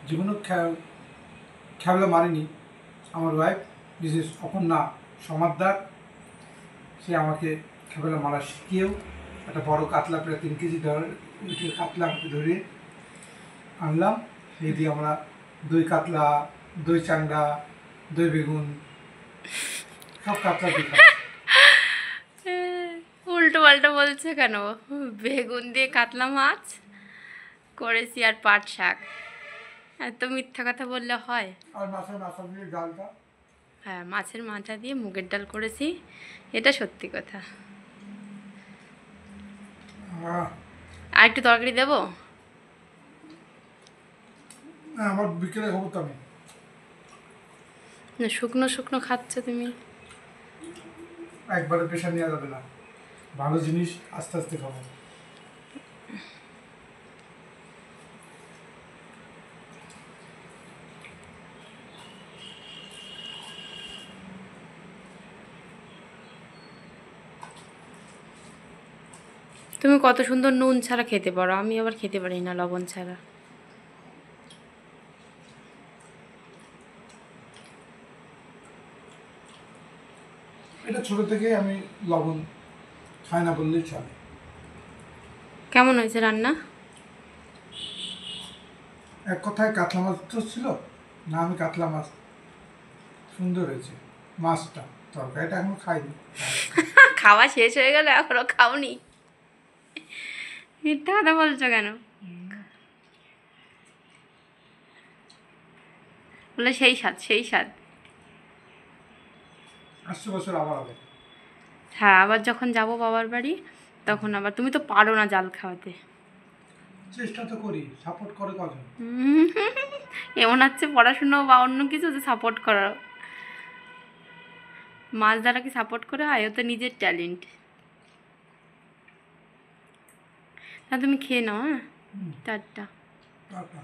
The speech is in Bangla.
জীবনেও খেবলা মারিনি। আমার ওয়াইফ মিসেস অপর্ণা সমাদ্দার, সে আমাকে খেবলা মারা শিখিয়েও একটা বড় কাতলা প্রায় 3 কেজি কাতলা আমাকে ধরে আনলাম। এই দিয়ে আমরা দই কাতলা, দই চাংড়া, দই বেগুন সব কাতলা দিয়ে খাই। উল্টো পাল্টা বলছে কেন? বেগুন দিয়ে কাতলা মাছ করেছি আর পাট শাক, এত মিথ্যা কথা বললে হয়? আর মাছের মাথা দিয়ে ডালটা, হ্যাঁ, মাছের মাথা দিয়ে মুগের ডাল করেছি, এটা সত্যি কথা। আর একটু তরকারি দেবো? আমার বিকেলে খাবো তো আমি। না, শুকনো শুকনো খাচ্ছ তুমি। একবারে প্রেশার নেওয়া যাবে না, ভালো জিনিস আস্তে আস্তে খাবো। তুমি কত সুন্দর নুন ছাড়া খেতে পারো, আমি আবার খেতে পারি না লবণ ছাড়া। এটা ছোট থেকেই আমি লবণ খাই না বললেই চলে। কেমন হয়েছে রান্না? এক কথায় কাতলা মাছ তো ছিল না, আমি কাতলা মাছ সুন্দর হয়েছে মাছটা, তরকারিটা এখনো খাইনি। খাওয়া শেষ হয়ে গেল এখনো খাওনি? মিথ্যা কথা বলছো কেন? বলে সেই স্বাদ, সেই স্বাদ। আসছে বছর আবার হবে। হ্যাঁ, আবার যখন যাব বাবার বাড়ি তখন আবার। তুমি তো পারো না জাল খাওয়াতে। চেষ্টা তো করি, সাপোর্ট করে কজন। এমন হচ্ছে পড়াশুনো বা অন্য কিছু যে সাপোর্ট করো? মাছ দ্বারা কি সাপোর্ট করে হয়? ও তো নিজের ট্যালেন্ট। না, তুমি খেয়ে নাও। হ্যাঁ, টাটা। টাটা।